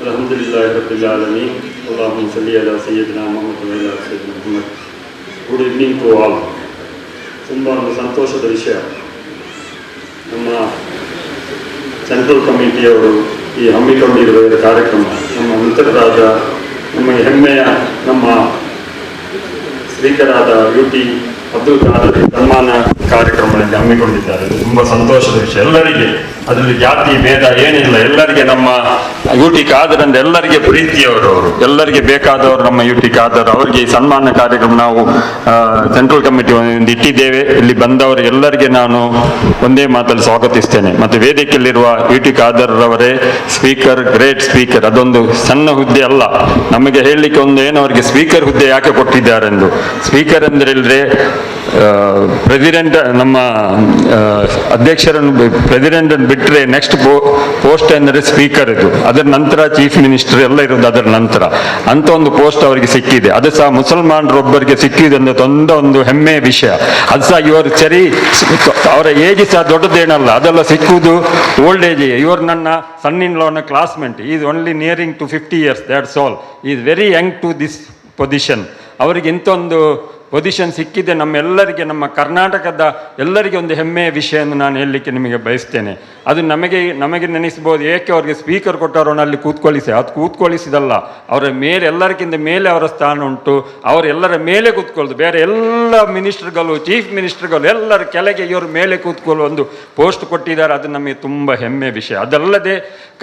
Alhamdulillah Rabbil Alamin. Allahumma salli ala Sayyidina Muhammad wa ala Sayyidina Muhammad. Good evening to all. ತುಂಬ ಒಂದು ಸಂತೋಷದ ವಿಷಯ. ನಮ್ಮ central ಕಮಿಟಿಯವರು ಈ ಹಮ್ಮಿಕೊಂಡಿರುವ ಕಾರ್ಯಕ್ರಮ ನಮ್ಮ ಮಿತ್ರರಾದ ನಮಗೆ ಹೆಮ್ಮೆಯ ನಮ್ಮ ಸ್ಪೀಕರಾದ UT ಅಬ್ದುಲ್ ಖಾದರ್ ಸನ್ಮಾನ ಕಾರ್ಯಕ್ರಮದಲ್ಲಿ ಹಮ್ಮಿಕೊಂಡಿದ್ದಾರೆ. ಇದು ತುಂಬ ಸಂತೋಷದ ವಿಷಯ. ಎಲ್ಲರಿಗೆ ಅದರಲ್ಲಿ ಜಾತಿ ಭೇದ ಏನಿಲ್ಲ. ಎಲ್ಲರಿಗೆ ನಮ್ಮ UT ಖಾದರ್ ಅಂದ್ರೆ ಎಲ್ಲರಿಗೆ ಪ್ರೀತಿಯವರು, ಅವರು ಎಲ್ಲರಿಗೆ ಬೇಕಾದವರು ನಮ್ಮ UT ಖಾದರ್ ಅವರಿಗೆ ಈ ಸನ್ಮಾನ ಕಾರ್ಯಕ್ರಮ ನಾವು ಸೆಂಟ್ರಲ್ ಕಮಿಟಿ ಒಂದು ಇಟ್ಟಿದ್ದೇವೆ. ಇಲ್ಲಿ ಬಂದವರು ಎಲ್ಲರಿಗೆ ನಾನು ಒಂದೇ ಮಾತಲ್ಲಿ ಸ್ವಾಗತಿಸ್ತೇನೆ. ಮತ್ತು ವೇದಿಕೆಯಲ್ಲಿರುವ UT ಖಾದರ್ ಅವರೇ ಸ್ಪೀಕರ್, ಗ್ರೇಟ್ ಸ್ಪೀಕರ್. ಅದೊಂದು ಸಣ್ಣ ಹುದ್ದೆ ಅಲ್ಲ. ನಮಗೆ ಹೇಳಲಿಕ್ಕೆ ಒಂದು ಏನು ಅವರಿಗೆ ಸ್ಪೀಕರ್ ಹುದ್ದೆ ಯಾಕೆ ಕೊಟ್ಟಿದ್ದಾರೆಂದು. ಸ್ಪೀಕರ್ ಅಂದ್ರೆ ಇಲ್ಲದೆ ಪ್ರೆಸಿಡೆಂಟ್ ನಮ್ಮ ಅಧ್ಯಕ್ಷರನ್ನು ಪ್ರೆಸಿಡೆಂಟ್ ಬಿಟ್ಟರೆ ನೆಕ್ಸ್ಟ್ ಪೋಸ್ಟ್ ಅಂದರೆ ಸ್ಪೀಕರ್. ಇದು ಅದರ ನಂತರ ಚೀಫ್ ಮಿನಿಸ್ಟರ್ ಎಲ್ಲ ಇರೋದು ಅದರ ನಂತರ. ಅಂತ ಒಂದು ಪೋಸ್ಟ್ ಅವರಿಗೆ ಸಿಕ್ಕಿದೆ. ಅದು ಸಹ ಮುಸಲ್ಮಾನರೊಬ್ಬರಿಗೆ ಸಿಕ್ಕಿದೆ ಅಂದ್ರೆ ಒಂದು ಹೆಮ್ಮೆಯ ವಿಷಯ. ಅದು ಸಹ ಇವರು ಸರಿ, ಅವರ ಏಜ್ ಸಹ ದೊಡ್ಡದೇನಲ್ಲ, ಅದೆಲ್ಲ ಸಿಕ್ಕುವುದು ಓಲ್ಡ್ ಏಜ್. ಇವರು ನನ್ನ ಸನ್ ಇನ್ ಲಾನ classmate. Is only nearing to 50 years, that's all. Is very young to this position. ಅವರಿಗೆ ಇಂಥೊಂದು ಪೊಸಿಷನ್ ಸಿಕ್ಕಿದೆ. ನಮ್ಮೆಲ್ಲರಿಗೆ, ನಮ್ಮ ಕರ್ನಾಟಕದ ಎಲ್ಲರಿಗೆ ಒಂದು ಹೆಮ್ಮೆಯ ವಿಷಯ ಎಂದು ನಾನು ಹೇಳಲಿಕ್ಕೆ ನಿಮಗೆ ಬಯಸ್ತೇನೆ. ಅದು ನಮಗೆ ನೆನೆಸ್ಬೋದು, ಏಕೆ ಅವರಿಗೆ ಸ್ಪೀಕರ್ ಕೊಟ್ಟವರನ್ನು ಅಲ್ಲಿ ಕೂತ್ಕೊಳ್ಳಿಸಿ. ಅದು ಕೂತ್ಕೊಳ್ಳಿಸಿದಲ್ಲ, ಅವರ ಮೇಲೆ ಎಲ್ಲರಿಗಿಂತ ಮೇಲೆ ಅವರ ಸ್ಥಾನ ಉಂಟು. ಅವರೆಲ್ಲರ ಮೇಲೆ ಕೂತ್ಕೊಳ್ಳೋದು. ಬೇರೆ ಎಲ್ಲ ಮಿನಿಸ್ಟರ್ಗಳು, ಚೀಫ್ ಮಿನಿಸ್ಟರ್ಗಳು ಎಲ್ಲರ ಕೆಳಗೆ ಇವರು ಮೇಲೆ ಕೂತ್ಕೊಳ್ಳೋ ಒಂದು ಪೋಸ್ಟ್ ಕೊಟ್ಟಿದ್ದಾರೆ. ಅದು ನಮಗೆ ತುಂಬ ಹೆಮ್ಮೆಯ ವಿಷಯ. ಅದಲ್ಲದೆ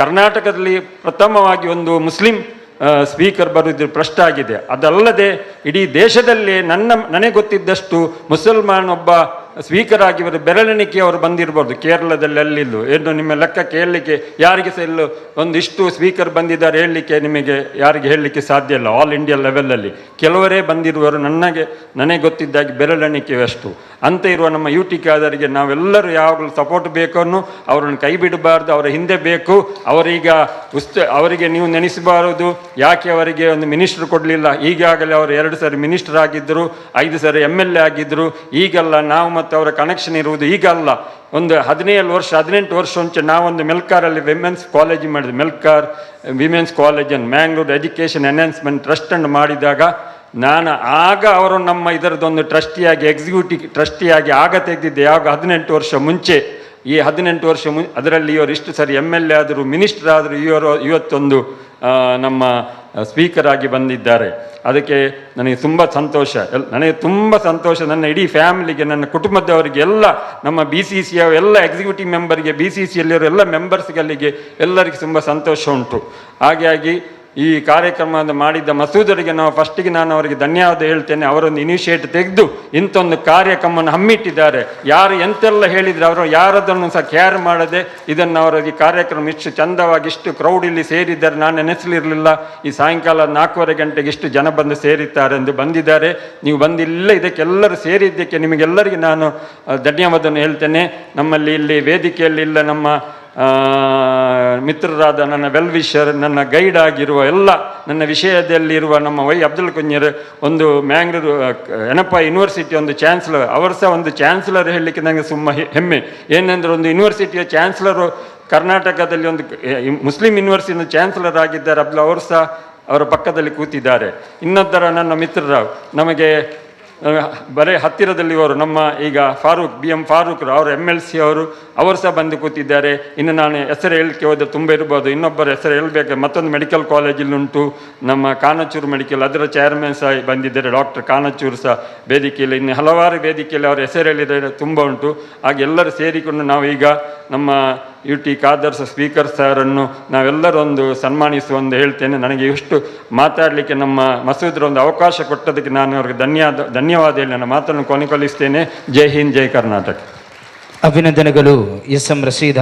ಕರ್ನಾಟಕದಲ್ಲಿ ಪ್ರಥಮವಾಗಿ ಒಂದು ಮುಸ್ಲಿಂ ಸ್ಪೀಕರ್ ಬರುವುದು ಪ್ರಶ್ನೆ ಆಗಿದೆ. ಅದಲ್ಲದೆ ಇಡೀ ದೇಶದಲ್ಲಿ ನನಗೆ ಗೊತ್ತಿದ್ದಷ್ಟು ಮುಸಲ್ಮಾನ್ ಒಬ್ಬ ಸ್ಪೀಕರ್ ಆಗಿ ಇವರು ಬೆರಳೆಣಿಕೆ ಅವರು ಬಂದಿರ್ಬೋದು ಕೇರಳದಲ್ಲಿ. ಅಲ್ಲಿದ್ದು ಏನು ನಿಮ್ಮ ಲೆಕ್ಕ ಕೇಳಲಿಕ್ಕೆ ಯಾರಿಗೆ ಸಹ ಇಲ್ಲೂ ಒಂದಿಷ್ಟು ಸ್ಪೀಕರ್ ಬಂದಿದ್ದಾರೆ ಹೇಳಲಿಕ್ಕೆ ನಿಮಗೆ ಯಾರಿಗೆ ಹೇಳಲಿಕ್ಕೆ ಸಾಧ್ಯ ಇಲ್ಲ. ಆಲ್ ಇಂಡಿಯಾ ಲೆವೆಲಲ್ಲಿ ಕೆಲವರೇ ಬಂದಿರುವವರು ನನಗೆ ಗೊತ್ತಿದ್ದಾಗಿ ಬೆರಳೆಣಿಕೆಯಷ್ಟು. ಅಂತ ಇರುವ ನಮ್ಮ UT ಖಾದರ್ಗೆ ನಾವೆಲ್ಲರೂ ಯಾವಾಗಲೂ ಸಪೋರ್ಟ್ ಬೇಕನ್ನು, ಅವರನ್ನು ಕೈ ಬಿಡಬಾರ್ದು, ಅವರ ಹಿಂದೆ ಬೇಕು. ಅವರಿಗೆ ನೀವು ನೆನೆಸಬಾರದು ಯಾಕೆ ಅವರಿಗೆ ಒಂದು ಮಿನಿಸ್ಟರ್ ಕೊಡಲಿಲ್ಲ. ಈಗಾಗಲೇ ಅವರು 2 ಸರಿ ಮಿನಿಸ್ಟರ್ ಆಗಿದ್ದರು, 5 ಸರಿ MLA ಆಗಿದ್ದರು. ಈಗಲ್ಲ, ನಾವು ಮತ್ತು ಅವರ ಕನೆಕ್ಷನ್ ಇರುವುದು ಈಗಲ್ಲ. ಒಂದು 18 ವರ್ಷ ಮುಂಚೆ ನಾವೊಂದು ಮೆಲ್ಕಾರಲ್ಲಿ ವಿಮೆನ್ಸ್ ಕಾಲೇಜ್ ಮಾಡಿದ್ವಿ. ಮೆಲ್ಕಾರ್ ವಿಮೆನ್ಸ್ ಕಾಲೇಜ್ ಅನ್ನು ಮ್ಯಾಂಗ್ಳೂರ್ ಎಜುಕೇಷನ್ ಎನ್ಹಾನ್ಸ್ಮೆಂಟ್ ಟ್ರಸ್ಟ್ ಅನ್ನು ಮಾಡಿದಾಗ ನಾನು ಆಗ ಅವರು ನಮ್ಮ ಇದರದೊಂದು ಟ್ರಸ್ಟಿಯಾಗಿ, ಎಕ್ಸಿಕ್ಯೂಟಿವ್ ಟ್ರಸ್ಟಿಯಾಗಿ ಆಗ ತೆಗೆದಿದ್ದೆ. ಯಾವಾಗ 18 ವರ್ಷ ಮುಂಚೆ. ಈ 18 ವರ್ಷ ಅದರಲ್ಲಿ ಇವರು ಇಷ್ಟು ಸರಿ MLA ಆದರು, ಮಿನಿಸ್ಟರ್ ಆದರು. ಇವತ್ತೊಂದು ನಮ್ಮ ಸ್ಪೀಕರ್ ಆಗಿ ಬಂದಿದ್ದಾರೆ. ಅದಕ್ಕೆ ನನಗೆ ತುಂಬ ಸಂತೋಷ. ನನ್ನ ಇಡೀ ಫ್ಯಾಮಿಲಿಗೆ, ನನ್ನ ಕುಟುಂಬದವರಿಗೆ, ಎಲ್ಲ ನಮ್ಮ BCC ಎಲ್ಲ ಎಕ್ಸಿಕ್ಯೂಟಿವ್ ಮೆಂಬರ್ಗೆ, BCCಯಲ್ಲಿರೋ ಎಲ್ಲ ಮೆಂಬರ್ಸ್ಗಳಿಗೆ ಎಲ್ಲರಿಗೆ ತುಂಬ ಸಂತೋಷ ಉಂಟು. ಹಾಗಾಗಿ ಈ ಕಾರ್ಯಕ್ರಮ ಮಾಡಿದ್ದ ಮಸೂದರಿಗೆ ನಾನು ಅವರಿಗೆ ಧನ್ಯವಾದ ಹೇಳ್ತೇನೆ. ಅವರೊಂದು ಇನಿಷಿಯೇಟ್ ತೆಗೆದು ಇಂಥೊಂದು ಕಾರ್ಯಕ್ರಮವನ್ನು ಹಮ್ಮಿಟ್ಟಿದ್ದಾರೆ. ಯಾರು ಎಂತೆಲ್ಲ ಹೇಳಿದರೆ ಅವರು ಯಾರದನ್ನು ಸಹ ಕೇರ್ ಮಾಡದೆ ಇದನ್ನು ಅವರಿಗೆ ಕಾರ್ಯಕ್ರಮ ಇಷ್ಟು ಚಂದವಾಗಿ ಇಷ್ಟು ಕ್ರೌಡ್ ಇಲ್ಲಿ ಸೇರಿದ್ದಾರೆ. ನಾನು ನೆನೆಸಲಿರಲಿಲ್ಲ ಈ ಸಾಯಂಕಾಲ 4:15 ಗಂಟೆಗೆ ಇಷ್ಟು ಜನ ಬಂದು ಸೇರಿದ್ದಾರೆ ಎಂದು. ಬಂದಿದ್ದಾರೆ. ನೀವು ಬಂದಿಲ್ಲ, ಇದಕ್ಕೆಲ್ಲರೂ ಸೇರಿದ್ದಕ್ಕೆ ನಿಮಗೆಲ್ಲರಿಗೆ ನಾನು ಧನ್ಯವಾದವನ್ನು ಹೇಳ್ತೇನೆ. ನಮ್ಮಲ್ಲಿ ಇಲ್ಲಿ ವೇದಿಕೆಯಲ್ಲಿ ಇಲ್ಲ ನಮ್ಮ ಮಿತ್ರರಾದ ನನ್ನ ವೆಲ್ವಿಷರ್, ನನ್ನ ಗೈಡ್ ಆಗಿರುವ ಎಲ್ಲ ನನ್ನ ವಿಷಯದಲ್ಲಿರುವ ನಮ್ಮ ಅಬ್ದುಲ್ ಕುಂಜರ್, ಒಂದು ಮ್ಯಾಂಗ್ಳೂರು ಎನಪ ಯೂನಿವರ್ಸಿಟಿ ಒಂದು ಚಾನ್ಸಲರ್, ಅವರು ಸಹ ಒಂದು ಚಾನ್ಸಲರ್ ಹೇಳಲಿಕ್ಕೆ ನನಗೆ ತುಂಬ ಹೆಮ್ಮೆ. ಏನೆಂದರೆ ಒಂದು ಯೂನಿವರ್ಸಿಟಿಯ ಚಾನ್ಸಲರು ಕರ್ನಾಟಕದಲ್ಲಿ ಒಂದು ಮುಸ್ಲಿಂ ಯೂನಿವರ್ಸಿಟಿ ಚಾನ್ಸಲರ್ ಆಗಿದ್ದಾರೆ. ಅವರು ಸಹ ಅವರ ಪಕ್ಕದಲ್ಲಿ ಕೂತಿದ್ದಾರೆ. ಇನ್ನೊಬ್ಬರ ನನ್ನ ಮಿತ್ರರು ನಮಗೆ ಬರೀ ಹತ್ತಿರದಲ್ಲಿವರು ನಮ್ಮ ಈಗ BM ಫಾರೂಕ್ ಅವರು MLC ಅವರು ಸಹ ಬಂದು ಕೂತಿದ್ದಾರೆ. ಇನ್ನು ನಾನು ಹೆಸರು ಹೇಳಲಿಕ್ಕೆ ಹೋದರೆ ತುಂಬ ಇರ್ಬೋದು. ಇನ್ನೊಬ್ಬರ ಹೆಸರು ಹೇಳಬೇಕು. ಮತ್ತೊಂದು ಮೆಡಿಕಲ್ ಕಾಲೇಜಲ್ಲಿ ಉಂಟು ನಮ್ಮ ಕಾನಚೂರು ಮೆಡಿಕಲ್, ಅದರ ಚೇರ್ಮನ್ ಸಹ ಬಂದಿದ್ದಾರೆ, ಡಾಕ್ಟರ್ ಕಾನಚೂರು ಸಹ ವೇದಿಕೆಯಲ್ಲಿ. ಇನ್ನು ಹಲವಾರು ವೇದಿಕೆಯಲ್ಲಿ ಅವರ ಹೆಸರು ಹೇಳಿದರೆ ತುಂಬ ಉಂಟು. ಹಾಗೆ ಎಲ್ಲರೂ ಸೇರಿಕೊಂಡು ನಾವು ಈಗ ನಮ್ಮ UT ಖಾದರ್ ಸ್ಪೀಕರ್ ಸಾರನ್ನು ನಾವೆಲ್ಲರೂ ಒಂದು ಸನ್ಮಾನಿಸುವಂದು ಹೇಳ್ತೇನೆ. ನನಗೆ ಇಷ್ಟು ಮಾತಾಡಲಿಕ್ಕೆ ನಮ್ಮ ಮಸೂದ್ರ ಒಂದು ಅವಕಾಶ ಕೊಟ್ಟದಕ್ಕೆ ನಾನು ಅವರಿಗೆ ಧನ್ಯವಾದ ಹೇಳಿ ನನ್ನ ಮಾತನ್ನು ಕೊನೆಗೊಳಿಸ್ತೇನೆ. ಜೈ ಹಿಂದ್, ಜೈ ಕರ್ನಾಟಕ. ಅಭಿನಂದನೆಗಳು. SM ರಶೀದ್.